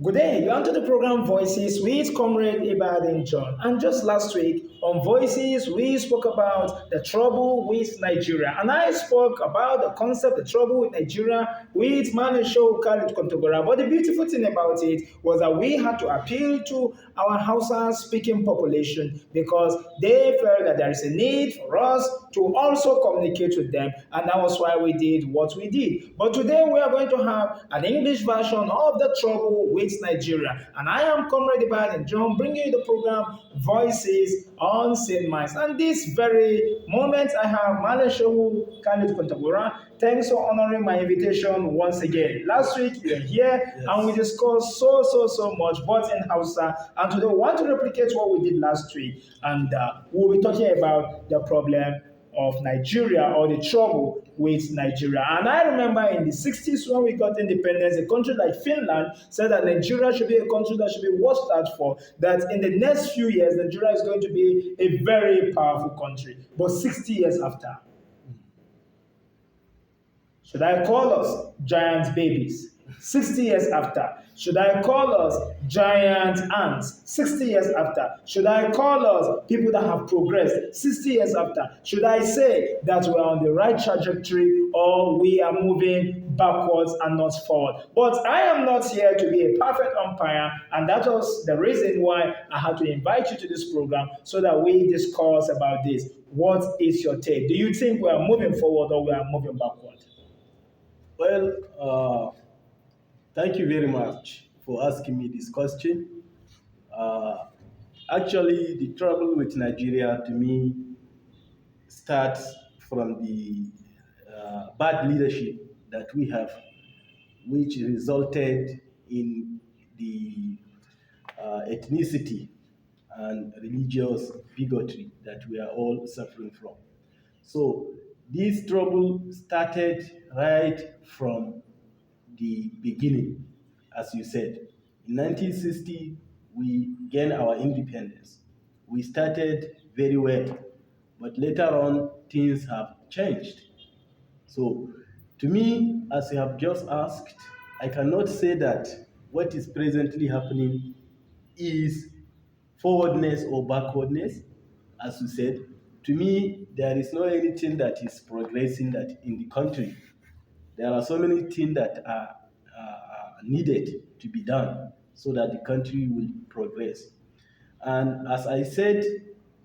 Good day, you're onto the program Voices with Comrade Ibadan John. And just last week on Voices, we spoke about the trouble with Nigeria. And I spoke about the concept, the trouble with Nigeria, with Manisho Khalid Kontogora. But the beautiful thing about it was that we had to appeal to our Hausa speaking population because they felt that there is a need for us to also communicate with them. And that was why we did what we did. But today we are going to have an English version of the trouble with Nigeria. And I am Comrade Ibadan John, bringing you the program Voices on St. Minds. And this very moment, I have Maleshewu Khalid Kontagora. Thanks for honoring my invitation once again. Last week you were here and we discussed so much, both in Hausa. And today we want to replicate what we did last week. And we'll be talking about the problem of Nigeria or the trouble with Nigeria. And I remember in the 60s when we got independence, a country like Finland said that Nigeria should be a country that should be watched out for, that in the next few years, Nigeria is going to be a very powerful country. But 60 years after, should I call us giant babies? 60 years after, should I call us giant ants? 60 years after, should I call us people that have progressed? 60 years after, should I say that we're on the right trajectory or we are moving backwards and not forward? But I am not here to be a perfect umpire, and that was the reason why I had to invite you to this program so that we discuss about this. What is your take? Do you think we are moving forward or we are moving backward? Thank you very much for asking me this question. Uh, Actually, the trouble with Nigeria to me starts from the bad leadership that we have, which resulted in the ethnicity and religious bigotry that we are all suffering from. So this trouble started right from the beginning, as you said. In 1960, we gained our independence. We started very well, but later on, things have changed. So, to me, as you have just asked, I cannot say that what is presently happening is forwardness or backwardness, as you said. To me, there is no anything that is progressing that in the country. There are so many things that are needed to be done so that the country will progress. And as I said,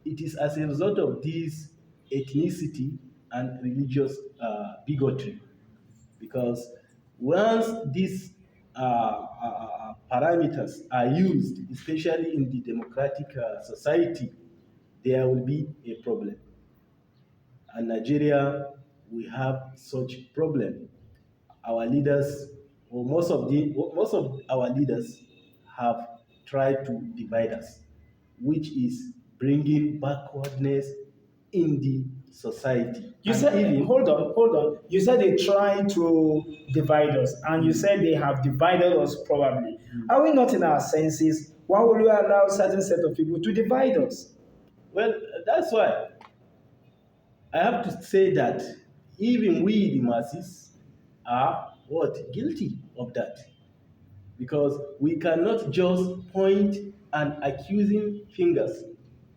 it is as a result of this ethnicity and religious bigotry. Because once these parameters are used, especially in the democratic society, there will be a problem. And Nigeria, we have such problem. Our leaders, or most of our leaders, have tried to divide us, which is bringing backwardness in the society. You And said, even hold on. You said they try to divide us, and you said they have divided us probably. Are we not in our senses? Why would we allow certain set of people to divide us? well, that's why I have to say that even we, the masses, are what guilty of that, because we cannot just point and accusing fingers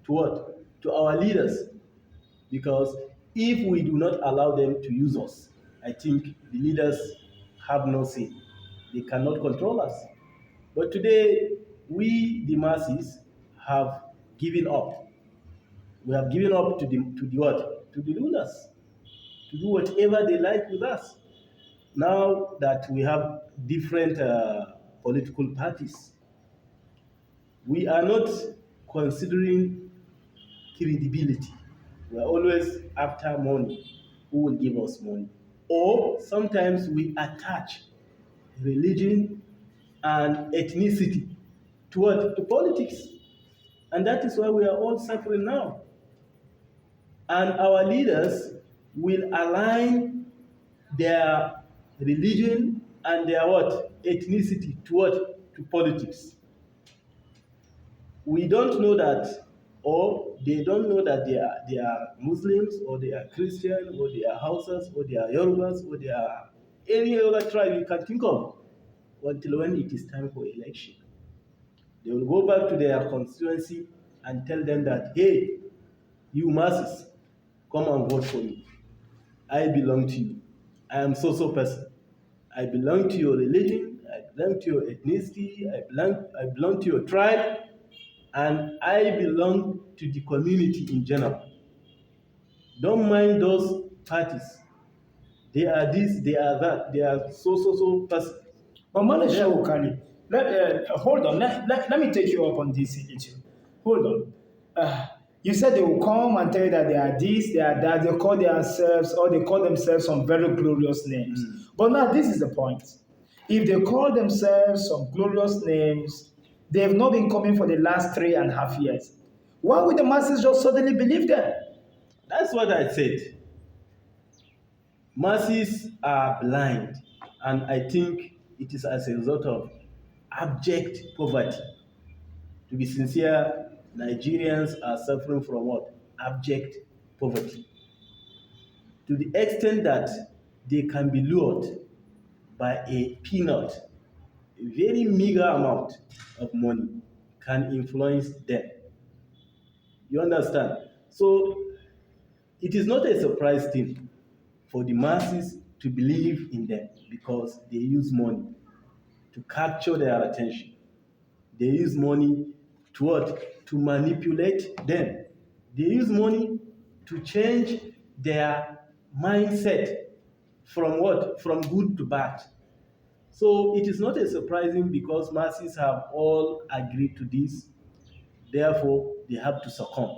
to what to our leaders, because if we do not allow them to use us, I think the leaders have no say. They cannot control us. But today, we, the masses, have given up. We have given up to the what? To the rulers, to do whatever they like with us. Now that we have different political parties, we are not considering credibility. We are always after money. Who will give us money? Or sometimes we attach religion and ethnicity to what? To politics. And that is why we are all suffering now. And our leaders will align their religion and their what? Ethnicity to what? To politics. We don't know that, or they don't know that they are Muslims, or they are Christian, or they are Hausas, or they are Yorubas, or they are any other tribe you can think of. until when it is time for election. They will go back to their constituency and tell them that, hey, you masses, come and vote for me. I belong to you. I am so person. I belong to your religion, I belong to your ethnicity, I belong to your tribe, and I belong to the community in general. Don't mind those parties. They are this, they are that, they are so person. But Mane They are, Shawkani, hold on, let me take you up on this issue. Hold on. You said they will come and tell you that they are this, they are that, they call themselves, or they call themselves some very glorious names. But now this is the point. If they call themselves some glorious names, they have not been coming for the last 3.5 years. Why would the masses just suddenly believe them? that's what I said. Masses are blind, and I think it is as a result of abject poverty. To be sincere, Nigerians are suffering from what? Abject poverty. To the extent that they can be lured by a peanut, a very meager amount of money can influence them. You understand? So it is not a surprise thing for the masses to believe in them because they use money to capture their attention. They use money to what? To manipulate them. They use money to change their mindset from what? From good to bad. So it is not a surprising because masses have all agreed to this. Therefore, they have to succumb.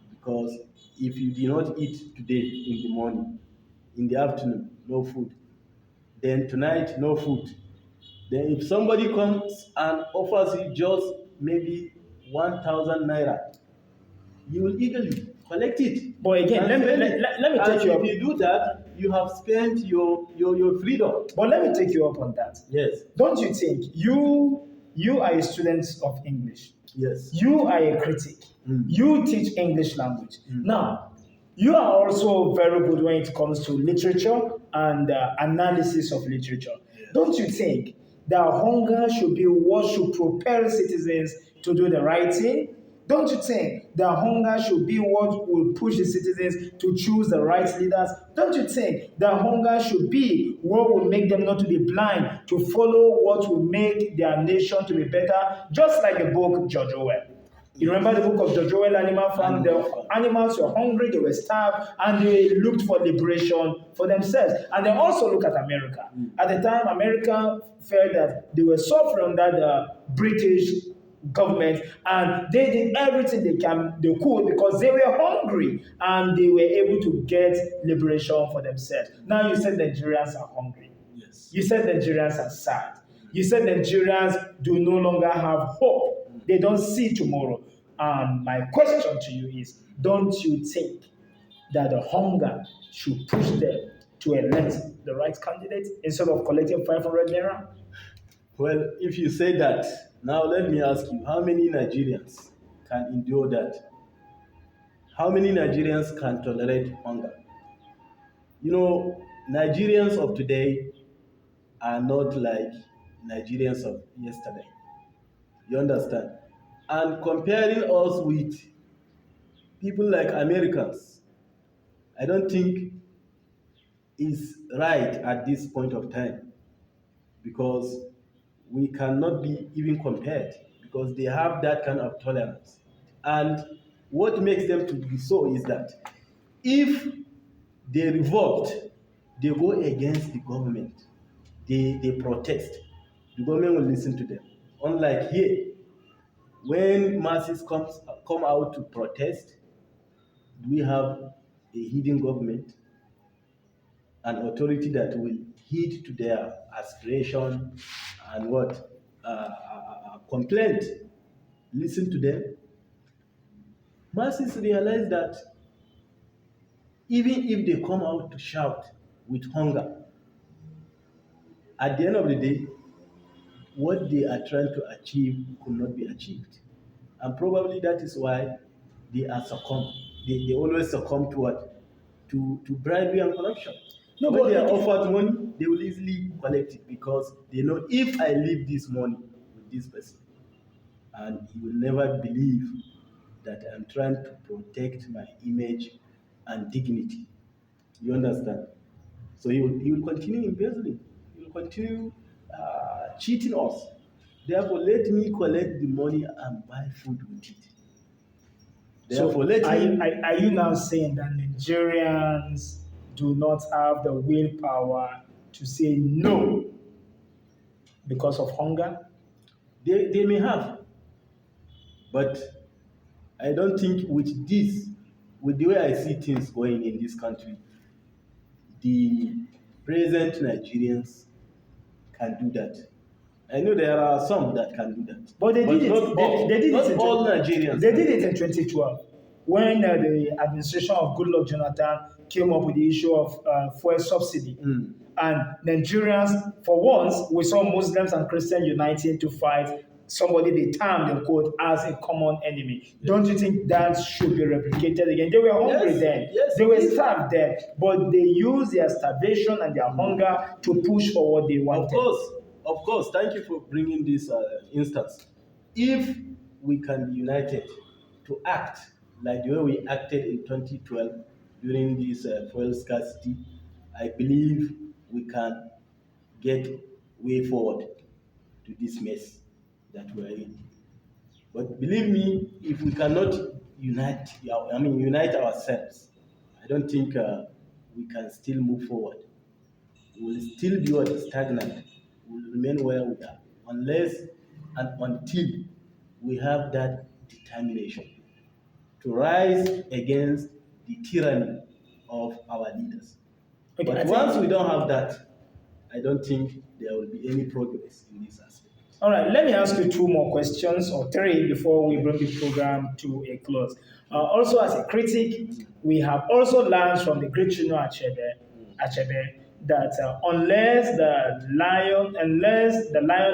Because if you do not eat today in the morning, in the afternoon, no food. Then tonight, no food. Then if somebody comes and offers you just maybe 1,000 naira, you will eagerly collect it But again, and spend it. let me And take you if up. you do that, you have spent your freedom. But let me take you up on that. Yes. Don't you think you are a student of English? Yes. You are a critic. You teach English language. Now, you are also very good when it comes to literature and analysis of literature. Yes. Don't you think that hunger should be what should propel citizens to do the right thing? Don't you think that hunger should be what will push the citizens to choose the right leaders? Don't you think that hunger should be what will make them not to be blind, to follow what will make their nation to be better? Just like the book George Orwell. You remember the book of George Orwell, Animal Farm? The animals were hungry, they were starved, and they looked for liberation for themselves. And they also look at America. At the time, America felt that they were suffering under the British government, and they did everything they could because they were hungry and they were able to get liberation for themselves. Now you said Nigerians are hungry. Yes. You said Nigerians are sad. You said Nigerians do no longer have hope. They don't see tomorrow. And my question to you is, don't you think that the hunger should push them to elect the right candidate instead of collecting 500 naira? Well, if you say that, now let me ask you, how many Nigerians can endure that? How many Nigerians can tolerate hunger? You know, Nigerians of today are not like Nigerians of yesterday. You understand? And comparing us with people like Americans, I don't think is right at this point of time because we cannot be even compared because they have that kind of tolerance. And what makes them to be so is that if they revolt, they go against the government, they protest, the government will listen to them. Unlike here, when masses come out to protest, we have a hidden government, an authority that will heed to their aspiration and what complaint, listen to them. Masses realize that even if they come out to shout with hunger, at the end of the day, what they are trying to achieve could not be achieved. And probably that is why they are succumb. They always succumb to what? To bribery and corruption. No, When they but are offered money, they will easily collect it because they know if I leave this money with this person, and he will never believe that I'm trying to protect my image and dignity. You understand? So he will continue embezzling. He will continue cheating us. Therefore, let me collect the money and buy food with it. Therefore, so let are you, him. are you now saying that Nigerians do not have the willpower to say no because of hunger? They may have, but I don't think with the way I see things going in this country, the present Nigerians can do that. I know there are some that can do that, But they did but it. not all. They did it. Not all Nigerians They can did do it in that. 2012 when the administration of Goodluck Jonathan came up with the issue of fuel subsidy. Mm. And Nigerians, for once, we saw Muslims and Christians uniting to fight somebody they termed in quote as a common enemy. Don't you think that should be replicated again? They were hungry Yes, then, yes, they were if starved then, but they used their starvation and their hunger to push for what they Of wanted. course, of course. Thank you for bringing this instance. If we can be united to act like the way we acted in 2012 during this fuel scarcity, I believe we can get way forward to this mess that we are in. But believe me, if we cannot unite ourselves, I don't think we can still move forward. We will still be what stagnant. We will remain where we are unless and until we have that determination to rise against the tyranny of our leaders. Okay, But I once we think. don't have that, I don't think there will be any progress in this aspect. All right, let me ask you two more questions or three before we bring the program to a close. Also, as a critic, we have also learned from the great Chinua Achebe that unless the lion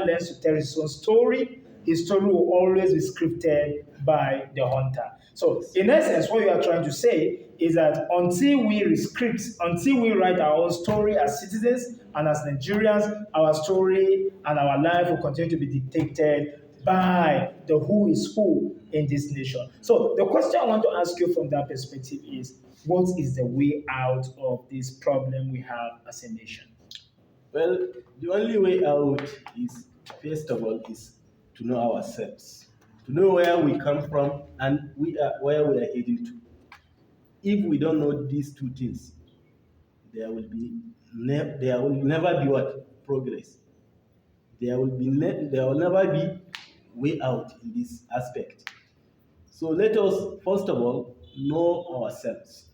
learns to tell his own story, his story will always be scripted by the hunter. So, in essence, what you are trying to say is that until we rescript, until we write our own story as citizens and as Nigerians, our story and our life will continue to be dictated by the who is who in this nation. So, the question I want to ask you from that perspective is what is the way out of this problem we have as a nation? Well, the only way out is, first of all, is to know ourselves, to know where we come from and where we are heading to. If we don't know these two things, there will never be what progress. There will never be way out in this aspect. So let us first of all know ourselves.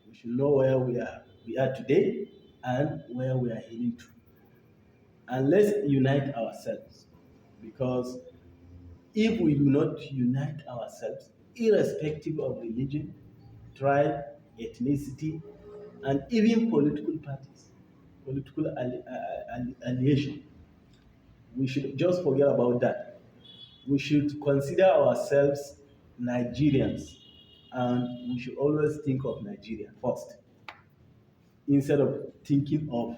We should know where we are today and where we are heading to. And let's unite ourselves because if we do not unite ourselves, irrespective of religion, tribe, ethnicity, and even political parties, political affiliation, we should just forget about that. We should consider ourselves Nigerians and we should always think of Nigeria first instead of thinking of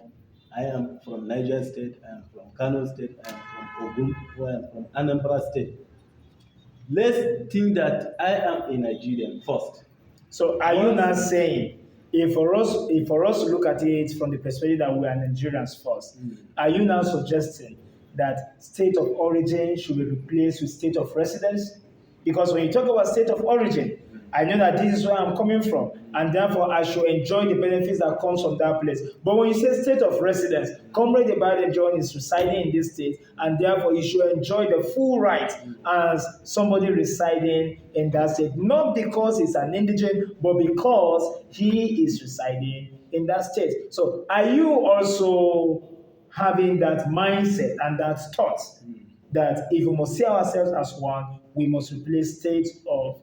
I am from Niger State, I am from Kano State, I am from Ogun, or I am from Anambra State. Let's think that I am a Nigerian first. So are you now Once, saying if for us to look at it from the perspective that we are Nigerians first, are you now suggesting that state of origin should be replaced with state of residence? Because when you talk about state of origin, I know that this is where I'm coming from, and therefore I should enjoy the benefits that comes from that place. But when you say state of residence, Comrade Ibadan John is residing in this state, and therefore he should enjoy the full right as somebody residing in that state, not because he's an indigent, but because he is residing in that state. So, are you also having that mindset and that thought that if we must see ourselves as one, we must replace state of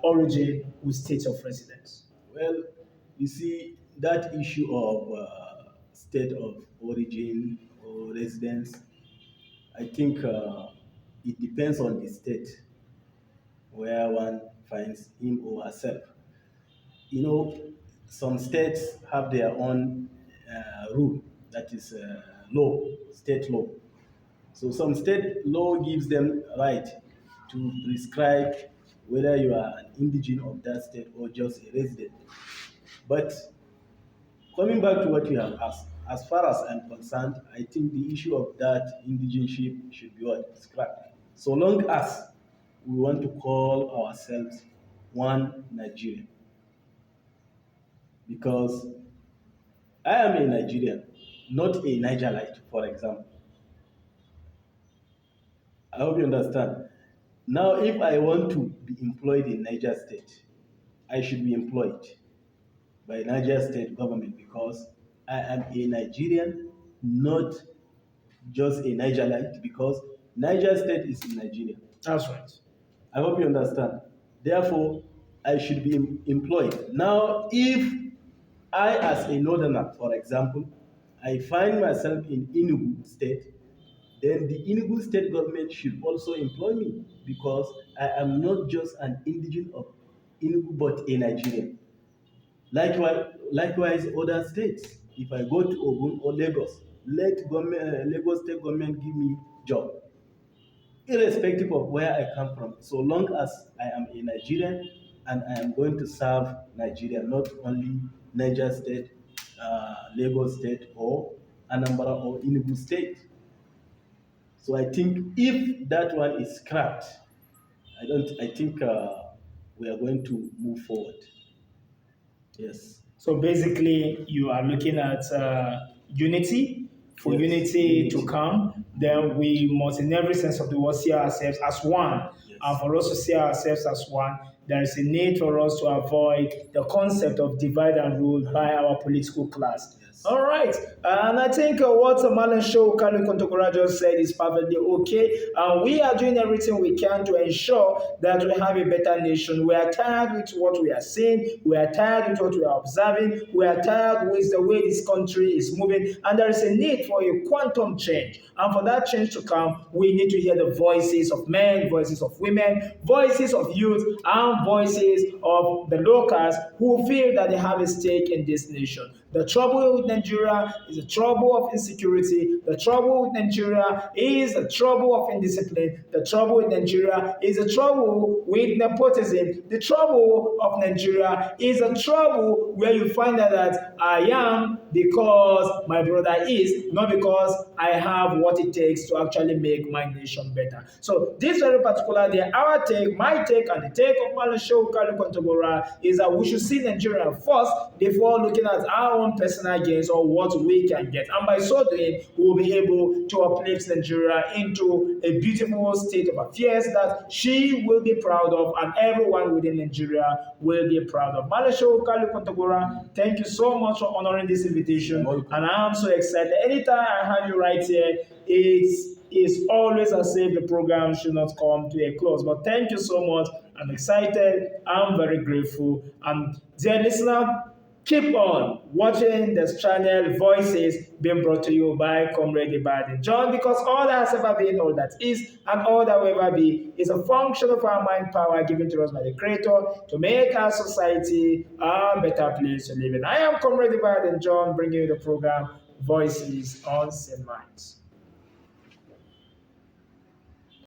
origin with state of residence? well, you see, that issue of state of origin or residence, I think it depends on the state where one finds him or herself. You know, some states have their own rule, that is law, state law. So some state law gives them right to prescribe whether you are an indigene of that state or just a resident. But coming back to what you have asked, as far as I'm concerned, I think the issue of that indigenship should be what? Scrapped. So long as we want to call ourselves one Nigerian. Because I am a Nigerian, not a Nigerite, for example. I hope you understand. Now, if I want to be employed in Niger State, I should be employed by Niger State government because I am a Nigerian, not just a Nigerite, because Niger State is in Nigeria. That's right. I hope you understand. Therefore, I should be employed. Now, if I, as a northerner, for example, I find myself in Enugu State, then the Enugu State government should also employ me because I am not just an indigene of Enugu, but a Nigerian. Likewise, other states. If I go to Ogun or Lagos, let Lagos State government give me job irrespective of where I come from, so long as I am a Nigerian and I am going to serve Nigeria, not only Niger State, Lagos State, or Anambra or Enugu State. So I think if that one is scrapped, I don't. I think we are going to move forward. Yes. So basically, you are looking at unity. For Yes. unity to Unity. come, then we must, in every sense of the word, see ourselves as one. Yes. And for us to see ourselves as one, there is a need for us to avoid the concept of divide and rule by our political class. Yes. All right. And I think what Malan Show Kalu Kontokora just said is perfectly okay. And we are doing everything we can to ensure that we have a better nation. We are tired with what we are seeing. We are tired with what we are observing. We are tired with the way this country is moving. And there is a need for a quantum change. And for that change to come, we need to hear the voices of men, voices of women, voices of youth, and voices of the locals who feel that they have a stake in this nation. The trouble with Nigeria is the trouble of insecurity. The trouble with Nigeria is the trouble of indiscipline. The trouble with Nigeria is the trouble with nepotism. The trouble of Nigeria is a trouble where you find out that I am because my brother is, not because I have what it takes to actually make my nation better. So this very particular day, our take, my take, and the take of Malasho Kalu Kontogora is that we should see Nigeria first before looking at our own personal gains or what we can get. And by so doing, we will be able to uplift Nigeria into a beautiful state of affairs that she will be proud of and everyone within Nigeria will be proud of. Malasho Kalu Kontogora, thank you so much for honoring this invitation. And I am so excited. Anytime I have you right here, it's always as if the program should not come to a close. But thank you so much. I'm excited. I'm very grateful. And dear listener, keep on watching this channel, Voices, being brought to you by Comrade Ibadan John, because all that has ever been, all that is, and all that will ever be is a function of our mind power given to us by the Creator to make our society a better place to live in. I am Comrade Ibadan John, bringing you the program Voices on St. Minds.